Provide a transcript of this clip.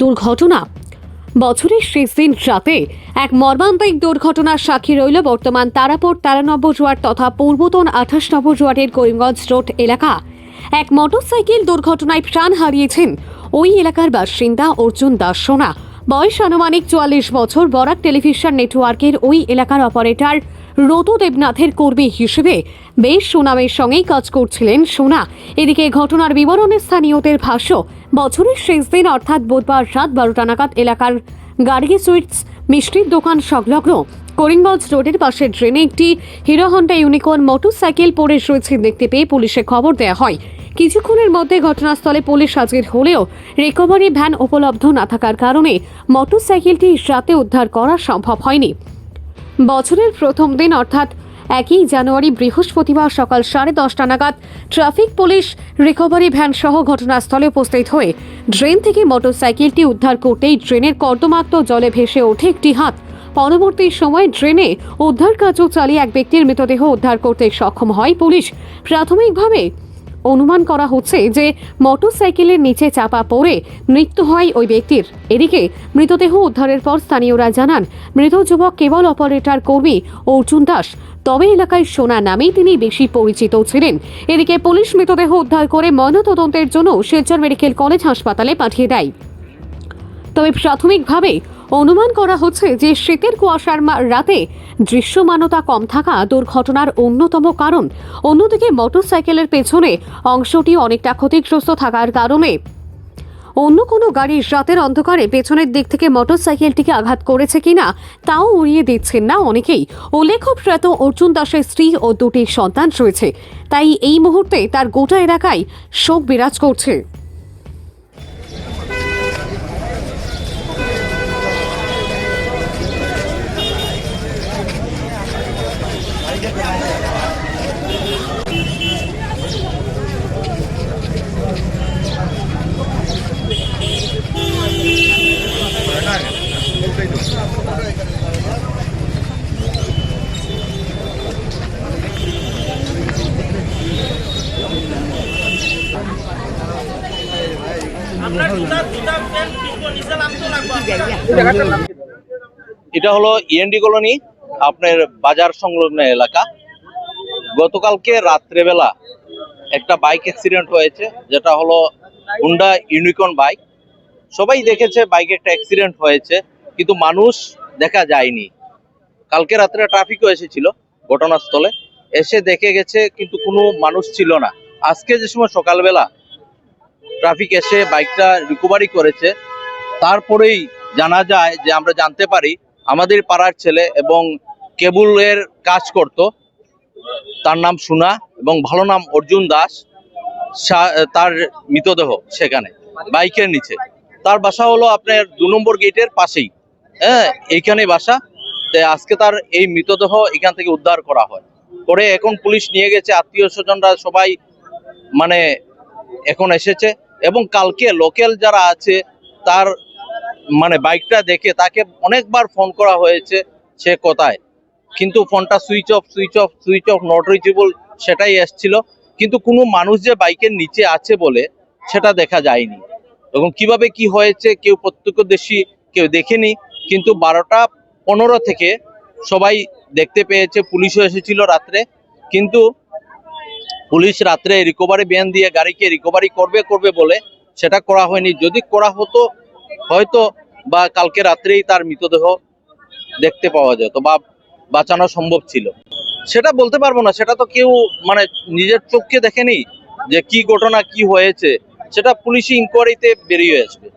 দুর্ঘটনা। বছরের শেষ দিন রাতে এক মর্মান্তিক দুর্ঘটনার সাক্ষী রইল বর্তমান তারাপুর 13 নম্বর ওয়ার্ড তথা পূর্বতন 28 নম্বর ওয়ার্ডের করিমগঞ্জ রোড এলাকা। এক মোটরসাইকেল দুর্ঘটনায় প্রাণ হারিয়েছেন ওই এলাকার বাসিন্দা অর্জুন দাস সোনা। বয়স আনুমানিক 44 বছর। বরাক টেলিভিশন নেটওয়ার্কের ওই এলাকার অপারেটর রতু দেবনাথের কর্মী হিসেবে বেশ সুনামের সঙ্গেই কাজ করছিলেন সোনা। এদিকে ঘটনার বিবরণে স্থানীয়দের ভাষ্য, বছরের শেষ দিন অর্থাৎ বুধবার রাত 12টা নাগাদ এলাকার গার্গী সুইটস মিষ্টির দোকান সংলগ্ন করিমগঞ্জ রোডের পাশে ড্রেনে একটি হিরো হন্ডা ইউনিকর্ন মোটরসাইকেল পড়ে রয়েছে দেখতে পেয়ে পুলিশে খবর দেওয়া হয়। কিছুক্ষণের মধ্যে ঘটনাস্থলে পুলিশ হাজির হলেও রিকভারি ভ্যান উপলব্ধ না থাকার কারণে মোটরসাইকেলটি রাতে উদ্ধার করা সম্ভব হয়নি। বছরের প্রথম দিন অর্থাৎ 1 জানুয়ারি বৃহস্পতিবার সকাল 10:30টা নাগাদ ট্রাফিক পুলিশ রিকভারি ভ্যান সহ ঘটনাস্থলে উপস্থিত হয়ে ড্রেন থেকে মোটরসাইকেলটি উদ্ধার করতেই ড্রেনের কর্দমাক্ত জলে ভেসে ওঠে একটি হাত। পরবর্তী সময় ড্রেনে উদ্ধার কার্য চালিয়ে এক ব্যক্তির মৃতদেহ উদ্ধার করতে সক্ষম হয় পুলিশ। প্রাথমিকভাবে অনুমান করা হচ্ছে যে মোটরসাইকেলের নিচে চাপা পড়ে মৃত্যু হয় ওই ব্যক্তির। এদিকে মৃতদেহ উদ্ধারের পর স্থানীয়রা জানান মৃত যুবক কেবল অপারেটর কর্মী অর্জুন দাস, তবে এলাকায় সোনা নামেই তিনি বেশি পরিচিত ছিলেন। এদিকে পুলিশ মৃতদেহ উদ্ধার করে ময়নাতদন্তের জন্য শিলচর মেডিকেল কলেজ হাসপাতালে পাঠিয়ে দেয়। তবে প্রাথমিকভাবে অনুমান করা হচ্ছে যে শীতের কুয়াশার রাতে দৃশ্যমানতা কম থাকা দুর্ঘটনার অন্যতম কারণ। অন্যদিকে মোটরসাইকেলের পেছনে অংশটি অনেকটা ক্ষতিগ্রস্ত থাকার কারণে অন্য কোনো গাড়ি রাতের অন্ধকারে পেছনের দিক থেকে মোটরসাইকেলটিকে আঘাত করেছে কিনা তাও উড়িয়ে দিচ্ছেন না অনেকেই। উল্লেখ্য, প্রয়াত অর্জুন দাসের স্ত্রী ও 2টি সন্তান রয়েছে, তাই এই মুহূর্তে তার গোটা এলাকায় শোক বিরাজ করছে। এটা হলো ইএনডি কলোনি, আপনার বাজার সংলগ্ন এলাকা। গতকালকে রাত্রেবেলা একটা বাইক অ্যাক্সিডেন্ট হয়েছে, যেটা হলো হুন্ডা ইউনিকর্ন বাইক। সবাই দেখেছে বাইকে একটা অ্যাক্সিডেন্ট হয়েছে, কিন্তু মানুষ দেখা যায়নি। কালকে রাত্রে ট্রাফিকও এসেছিল ঘটনাস্থলে, এসে দেখে গেছে কিন্তু কোনো মানুষ ছিল না। আজকে যে সময় সকালবেলা ট্রাফিক এসে বাইকটা রিকভারি করেছে, তারপরেই জানা যায় যে আমরা জানতে পারি আমাদের পাড়ার ছেলে এবং কেবলের কাজ করত, তার নাম সোনা এবং ভালো নাম অর্জুন দাস। তার মৃতদেহ সেখানে বাইকের নিচে। তার বাসা হলো আপনার 2 নম্বর গেটের পাশেই, এইখানে বাসা। আজকে তার এই মৃতদেহ এখান থেকে উদ্ধার করা হয়। পরে এখন পুলিশ নিয়ে গেছে, আত্মীয় স্বজনরা সবাই মানে এখন এসেছে। এবং কালকে লোকাল যারা আছে তার মানে বাইকটা দেখে তাকে অনেকবার ফোন করা হয়েছে সে কোথায়, কিন্তু ফোনটা সুইচ অফ নট রিচেবল সেটাই এসছিল, কিন্তু কোনো মানুষ যে বাইকের নিচে আছে বলে সেটা দেখা যায়নি। এবং কিভাবে কি হয়েছে কেউ প্রত্যক্ষদর্শী কেউ দেখেনি, কিন্তু 12টা 15 থেকে সবাই দেখতে পেয়েছে। পুলিশও এসেছিল রাত্রে, কিন্তু পুলিশ রাত্রে রিকভারি ভ্যান দিয়ে গাড়িকে রিকভারি করবে বলে সেটা করা হয়নি। যদি করা হতো হয়তো বা কালকে রাত্রেই তার মৃতদেহ দেখতে পাওয়া যেত বা বাঁচানো সম্ভব ছিল। সেটা বলতে পারবো না, সেটা তো কেউ মানে নিজের চোখকে দেখেনি যে কি ঘটনা কি হয়েছে, সেটা পুলিশি ইনকোয়ারিতে বেরিয়ে আসবে।